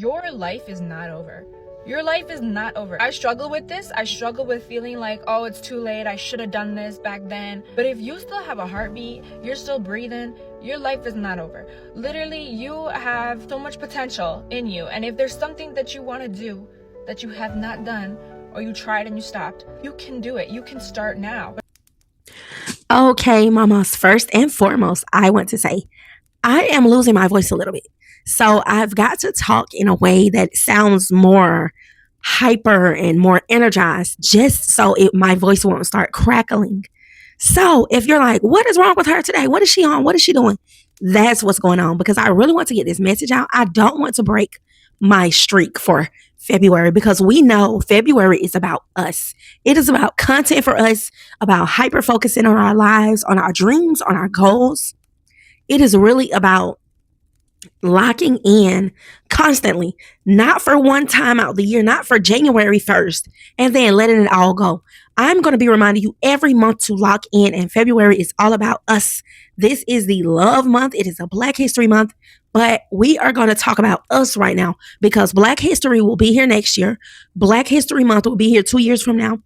your life is not over. Your life is not over. I struggle with this. I struggle with feeling like, oh, it's too late. I should have done this back then. But if you still have a heartbeat, you're still breathing, your life is not over. Literally, you have so much potential in you. And if there's something that you want to do that you have not done, or you tried and you stopped, you can do it. You can start now. Okay, mamas, first and foremost, I want to say I am losing my voice a little bit. So I've got to talk in a way that sounds more hyper and more energized just so my voice won't start crackling. So if you're like, what is wrong with her today? What is she on? What is she doing? That's what's going on because I really want to get this message out. I don't want to break my streak for February because we know February is about us. It is about content for us, about hyper focusing on our lives, on our dreams, on our goals. It is really about locking in constantly, not for one time out the year, not for January 1st, and then letting it all go. I'm going to be reminding you every month to lock in, and February is all about us. This is the love month. It is a Black History Month, but we are going to talk about us right now because Black History will be here next year. Black History Month will be here 2 years from now.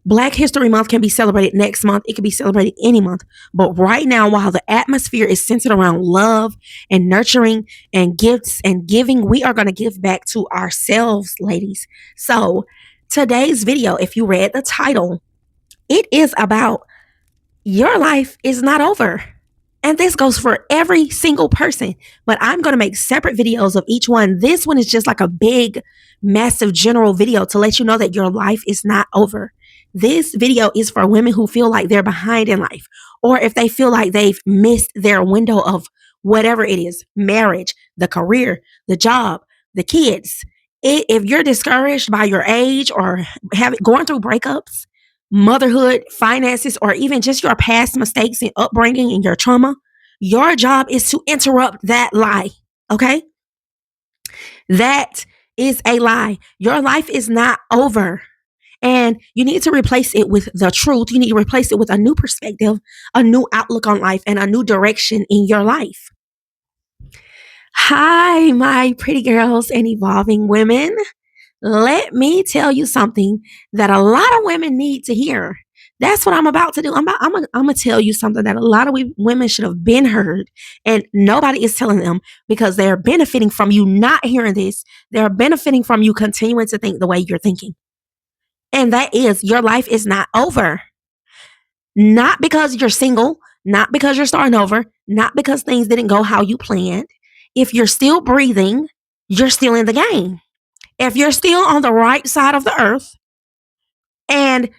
Black History Month can be celebrated next month. It can be celebrated any month. But right now, while the atmosphere is centered around love and nurturing and gifts and giving, we are going to give back to ourselves, ladies. So today's video, if you read the title, it is about your life is not over. And this goes for every single person. But I'm going to make separate videos of each one. This one is just like a big, massive general video to let you know that your life is not over. This video is for women who feel like they're behind in life, or if they feel like they've missed their window of whatever it is, marriage, the career, the job, the kids. If you're discouraged by your age or going through breakups, motherhood, finances, or even just your past mistakes and upbringing and your trauma, your job is to interrupt that lie, okay? That is a lie. Your life is not over. And you need to replace it with the truth. You need to replace it with a new perspective, a new outlook on life, and a new direction in your life. Hi, my pretty girls and evolving women. Let me tell you something that a lot of women need to hear. That's what I'm about to do. I'm going to tell you something that a lot of women should have been heard, and nobody is telling them because they're benefiting from you not hearing this. They're benefiting from you continuing to think the way you're thinking. And that is, your life is not over. Not because you're single, not because you're starting over, not because things didn't go how you planned. If you're still breathing, you're still in the game. If you're still on the right side of the earth and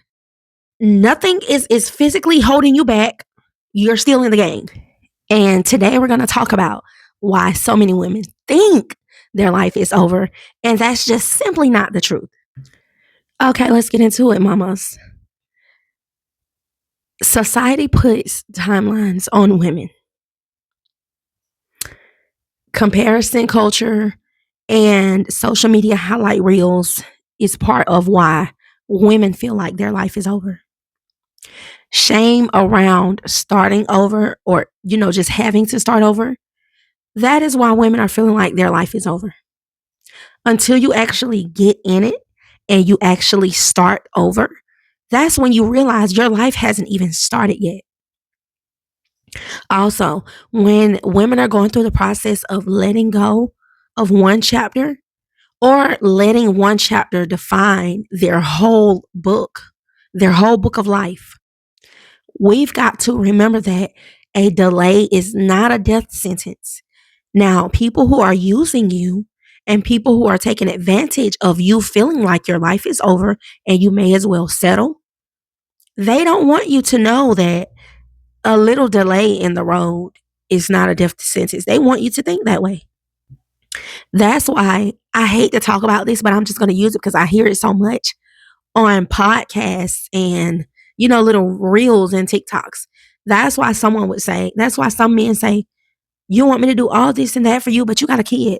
nothing is physically holding you back, you're still in the game. And today we're going to talk about why so many women think their life is over. And that's just simply not the truth. Okay, let's get into it, mamas. Society puts timelines on women. Comparison culture and social media highlight reels is part of why women feel like their life is over. Shame around starting over or, just having to start over. That is why women are feeling like their life is over. Until you actually get in it and you actually start over, that's when you realize your life hasn't even started yet. Also, when women are going through the process of letting go of one chapter or letting one chapter define their whole book of life, we've got to remember that a delay is not a death sentence. Now, people who are using you and people who are taking advantage of you feeling like your life is over and you may as well settle, they don't want you to know that a little delay in the road is not a death sentence. They want you to think that way. That's why I hate to talk about this, but I'm just going to use it because I hear it so much on podcasts and, little reels and TikToks. That's why some men say, you want me to do all this and that for you, but you got a kid.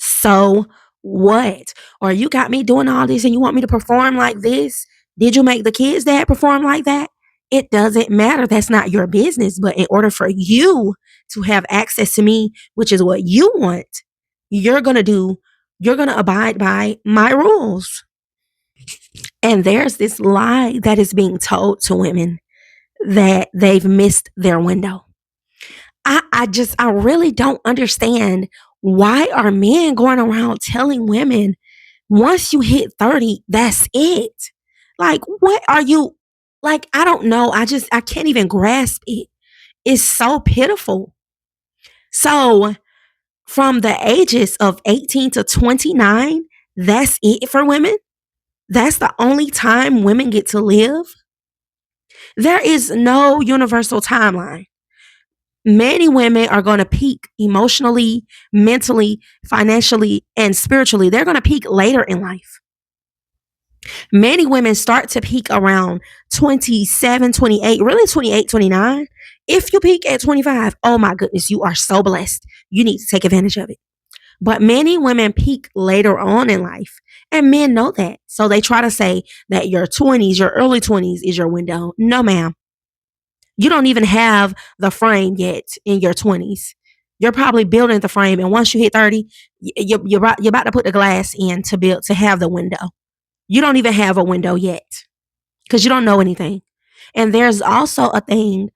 So what? Or you got me doing all this and you want me to perform like this? Did you make the kids that perform like that? It doesn't matter. That's not your business. But in order for you to have access to me, which is what you want, you're going to do You're going to abide by my rules. And there's this lie that is being told to women that they've missed their window. I really don't understand, why are men going around telling women once you hit 30, that's it? Like, what are you, like, I don't know. I can't even grasp it. It's so pitiful. So, from the ages of 18 to 29, that's it for women. That's the only time women get to live. There is no universal timeline. Many women are going to peak emotionally, mentally, financially, and spiritually. They're going to peak later in life. Many women start to peak around 27, 28, really 28, 29. If you peak at 25, oh my goodness, you are so blessed. You need to take advantage of it. But many women peak later on in life, and men know that. So they try to say that your 20s, your early 20s is your window. No, ma'am. You don't even have the frame yet in your 20s. You're probably building the frame, and once you hit 30, you're about to put the glass in to have the window. You don't even have a window yet because you don't know anything. And there's also a thing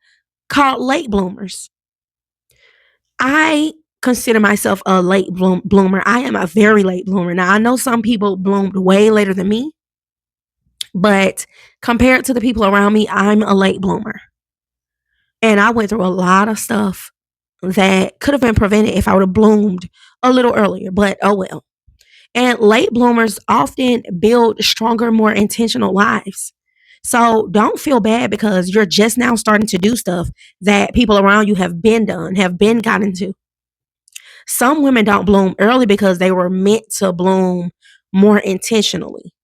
called late bloomers. I consider myself a late bloomer. I am a very late bloomer. Now, I know some people bloomed way later than me, but compared to the people around me, I'm a late bloomer. And I went through a lot of stuff that could have been prevented if I would have bloomed a little earlier, but oh well. And late bloomers often build stronger, more intentional lives. So don't feel bad because you're just now starting to do stuff that people around you have been done, have been gotten to. Some women don't bloom early because they were meant to bloom more intentionally.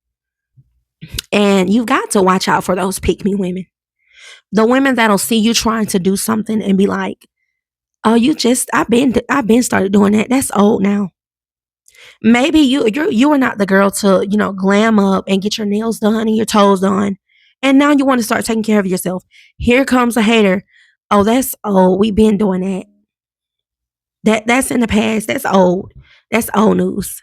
And you've got to watch out for those pick me women. The women that'll see you trying to do something and be like, "Oh, I've been started doing that. That's old now." Maybe you are not the girl to, glam up and get your nails done and your toes done. And now you want to start taking care of yourself. Here comes a hater. "Oh, that's old. We've been doing that. That's in the past. That's old. That's old news.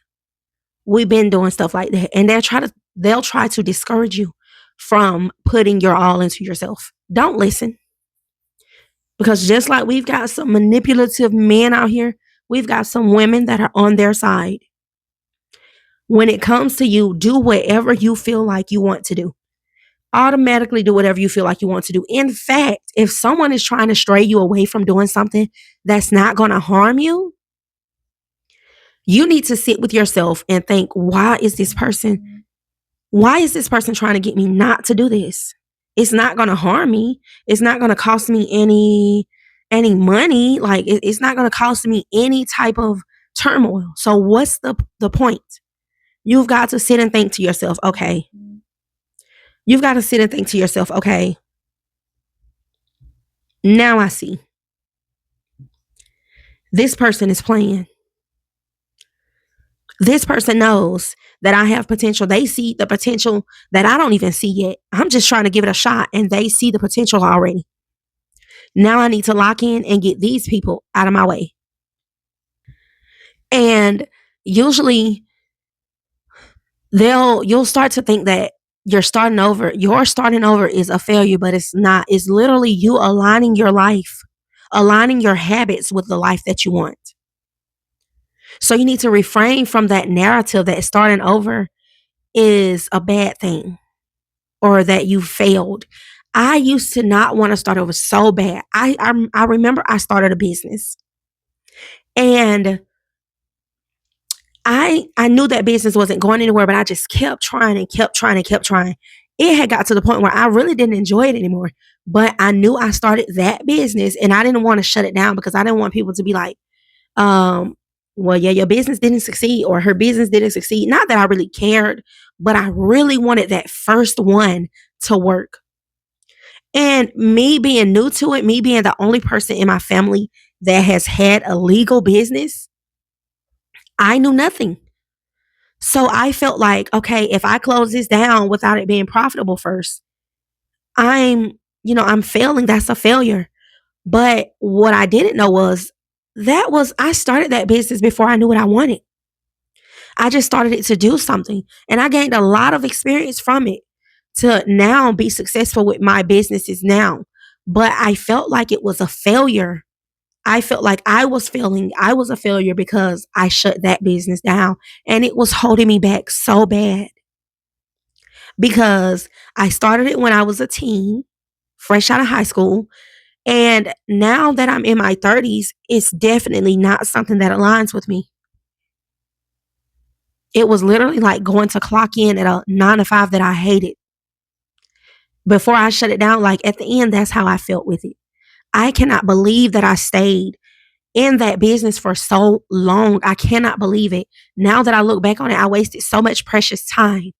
We've been doing stuff like that." And they'll try to discourage you from putting your all into yourself. Don't listen. Because just like we've got some manipulative men out here, we've got some women that are on their side. When it comes to you, do whatever you feel like you want to do. Automatically do whatever you feel like you want to do. In fact, if someone is trying to stray you away from doing something that's not going to harm you, you need to sit with yourself and think, why is this person trying to get me not to do this? It's not going to harm me. It's not going to cost me any money. Like it's not going to cost me any type of turmoil. So what's the point? You've got to sit and think to yourself, okay. You've got to sit and think to yourself, okay, now I see. This person is playing. This person knows that I have potential. They see the potential that I don't even see yet. I'm just trying to give it a shot and they see the potential already. Now I need to lock in and get these people out of my way. And usually you'll start to think that you're starting over. Your starting over is a failure, but it's not. It's literally you aligning your life, aligning your habits with the life that you want. So you need to refrain from that narrative that starting over is a bad thing or that you failed. I used to not want to start over so bad. I remember I started a business and I knew that business wasn't going anywhere, but I just kept trying and kept trying and kept trying. It had got to the point where I really didn't enjoy it anymore. But I knew I started that business and I didn't want to shut it down because I didn't want people to be like, well, yeah, your business didn't succeed or her business didn't succeed. Not that I really cared, but I really wanted that first one to work. And me being new to it, me being the only person in my family that has had a legal business, I knew nothing. So I felt like, okay, if I close this down without it being profitable first, I'm failing. That's a failure. But what I didn't know was I started that business before I knew what I wanted. I just started it to do something. And I gained a lot of experience from it to now be successful with my businesses now. But I felt like it was a failure. I felt like I was failing. I was a failure because I shut that business down and it was holding me back so bad because I started it when I was a teen, fresh out of high school. And now that I'm in my 30s, it's definitely not something that aligns with me. It was literally like going to clock in at a 9 to 5 that I hated. Before I shut it down, like at the end, that's how I felt with it. I cannot believe that I stayed in that business for so long. I cannot believe it. Now that I look back on it, I wasted so much precious time.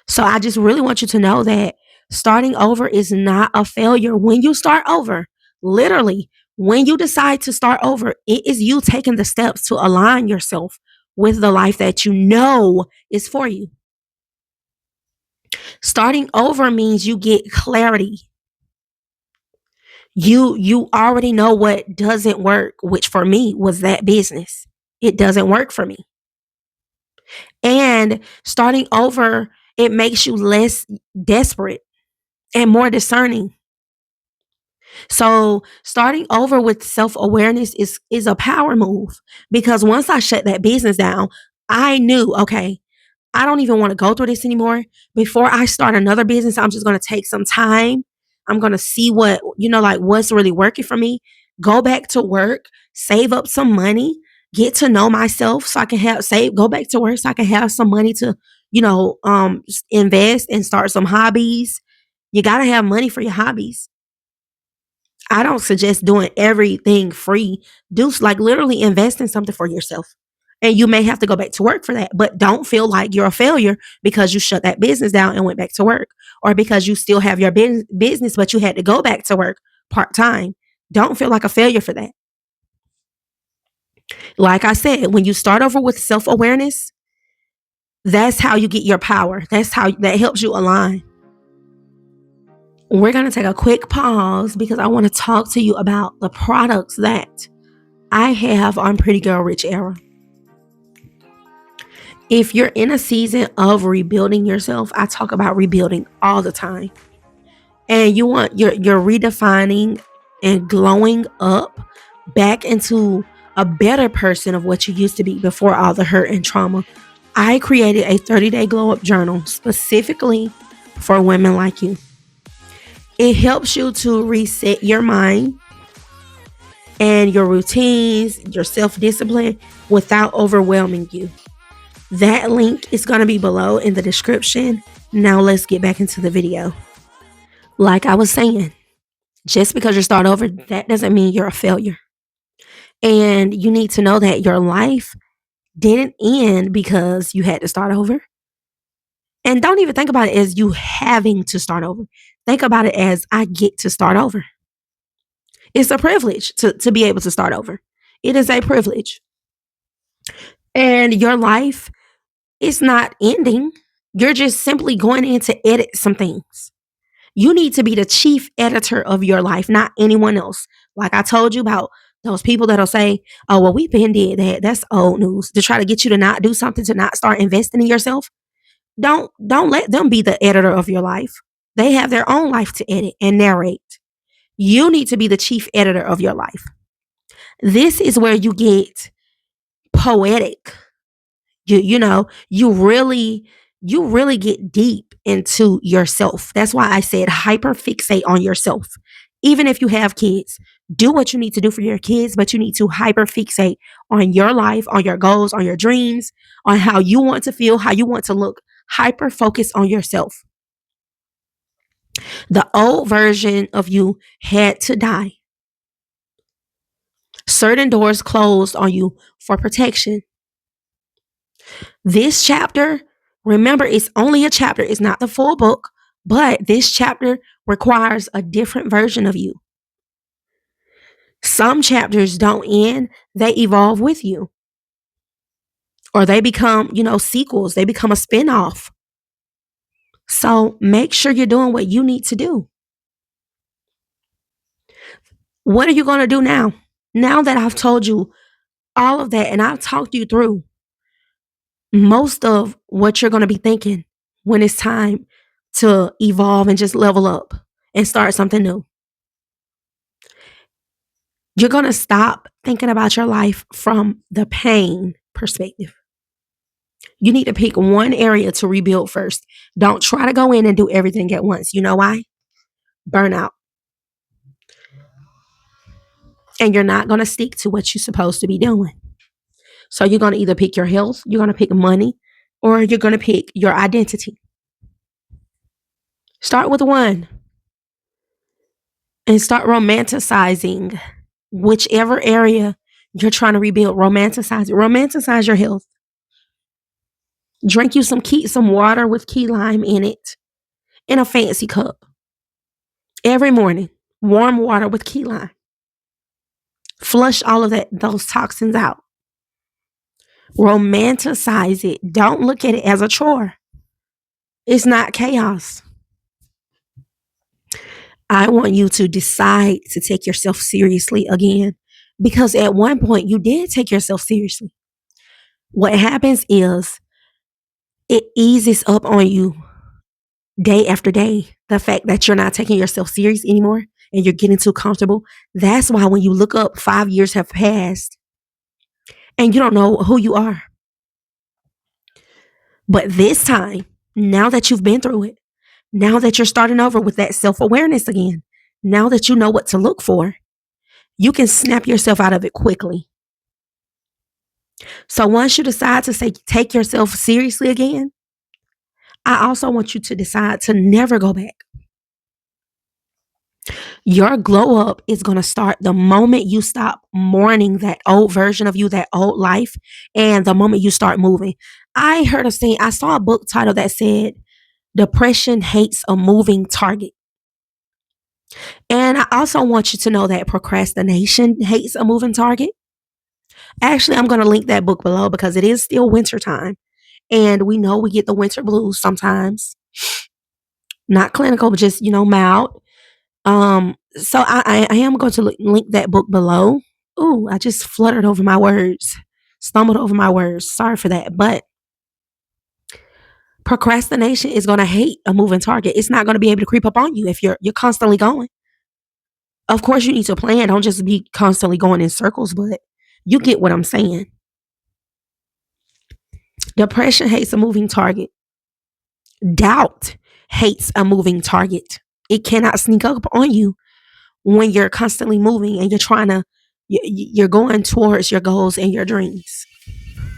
So I just really want you to know that starting over is not a failure. When you start over, literally, when you decide to start over, it is you taking the steps to align yourself with the life that you know is for you. Starting over means you get clarity. You already know what doesn't work, which for me was that business. It doesn't work for me. And starting over, it makes you less desperate and more discerning. So starting over with self-awareness is a power move because once I shut that business down, I knew, okay, I don't even want to go through this anymore. Before I start another business, I'm just going to take some time. I'm going to see what, like what's really working for me. Go back to work, save up some money, get to know myself so I can go back to work so I can have some money to, invest and start some hobbies. You got to have money for your hobbies. I don't suggest doing everything free. Do like literally invest in something for yourself. And you may have to go back to work for that, but don't feel like you're a failure because you shut that business down and went back to work, or because you still have your business, but you had to go back to work part time. Don't feel like a failure for that. Like I said, when you start over with self awareness, that's how you get your power. That's how that helps you align. We're going to take a quick pause because I want to talk to you about the products that I have on Pretty Girl Rich Era. If you're in a season of rebuilding yourself, I talk about rebuilding all the time. And you're redefining and glowing up back into a better person of what you used to be before all the hurt and trauma. I created a 30-day glow up journal specifically for women like you. It helps you to reset your mind and your routines, your self-discipline without overwhelming you. That link is going to be below in the description. Now let's get back into the video. Like I was saying, just because you start over, that doesn't mean you're a failure. And you need to know that your life didn't end because you had to start over. And don't even think about it as you having to start over. Think about it as I get to start over. It's a privilege to be able to start over. It is a privilege. And your life is not ending. You're just simply going in to edit some things. You need to be the chief editor of your life, not anyone else. Like I told you about those people that'll say, oh, well, we've been did that. That's old news. To try to get you to not do something, to not start investing in yourself. Don't let them be the editor of your life. They have their own life to edit and narrate. You need to be the chief editor of your life. This is where you get poetic. You really get deep into yourself. That's why I said hyper fixate on yourself. Even if you have kids, do what you need to do for your kids, but you need to hyper fixate on your life, on your goals, on your dreams, on how you want to feel, how you want to look. Hyper focus on yourself. The old version of you had to die. Certain doors closed on you for protection. This chapter, remember, it's only a chapter, it's not the full book, but this chapter requires a different version of you. Some chapters don't end, they evolve with you. Or they become, sequels, they become a spinoff. So make sure you're doing what you need to do. What are you going to do now? Now that I've told you all of that and I've talked you through, most of what you're going to be thinking when it's time to evolve and just level up and start something new. You're going to stop thinking about your life from the pain perspective. You need to pick one area to rebuild first. Don't try to go in and do everything at once. You know why? Burnout. And you're not going to stick to what you're supposed to be doing. So you're going to either pick your health, you're going to pick money, or you're going to pick your identity. Start with one and start romanticizing whichever area you're trying to rebuild. Romanticize it. Romanticize your health. Drink you some water with key lime in it in a fancy cup. Every morning, warm water with key lime. Flush all of those toxins out. Romanticize it. Don't look at it as a chore. It's not chaos. I want you to decide to take yourself seriously again, because at one point you did take yourself seriously. What happens is it eases up on you day after day, the fact that you're not taking yourself serious anymore and you're getting too comfortable. That's why when you look up, 5 years have passed and you don't know who you are. But this time, now that you've been through it, now that you're starting over with that self-awareness again, now that you know what to look for, you can snap yourself out of it quickly. So once you decide to take yourself seriously again, I also want you to decide to never go back. Your glow up is going to start the moment you stop mourning that old version of you, that old life, and the moment you start moving. I saw a book title that said, Depression Hates a Moving Target. And I also want you to know that procrastination hates a moving target. Actually, I'm going to link that book below because it is still winter time. And we know we get the winter blues sometimes. Not clinical, but just, mild. So I am going to link that book below. Ooh, I just fluttered over my words. Stumbled over my words. Sorry for that. But procrastination is going to hate a moving target. It's not going to be able to creep up on you if you're constantly going. Of course, you need to plan. Don't just be constantly going in circles, but you get what I'm saying. Depression hates a moving target. Doubt hates a moving target. It cannot sneak up on you when you're constantly moving and you're going towards your goals and your dreams.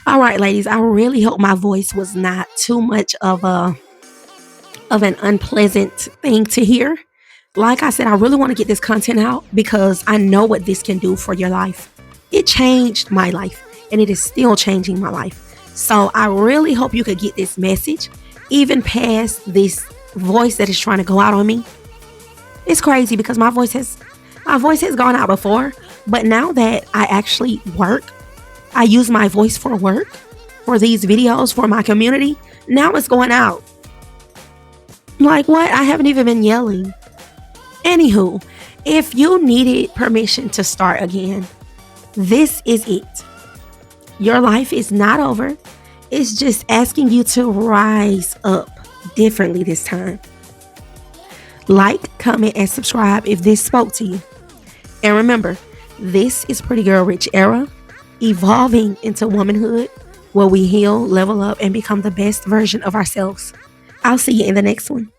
All right, ladies, I really hope my voice was not too much of an unpleasant thing to hear. Like I said, I really want to get this content out because I know what this can do for your life. It changed my life and it is still changing my life. So I really hope you could get this message, even past this voice that is trying to go out on me. It's crazy because my voice has gone out before, but now that I actually work, I use my voice for work, for these videos, for my community. Now it's going out. Like what? I haven't even been yelling. Anywho, if you needed permission to start again, this is it. Your life is not over. It's just asking you to rise up differently this time. Like, comment, and subscribe if this spoke to you. And remember, this is Pretty Girl Rich Era, evolving into womanhood, where we heal, level up, and become the best version of ourselves. I'll see you in the next one.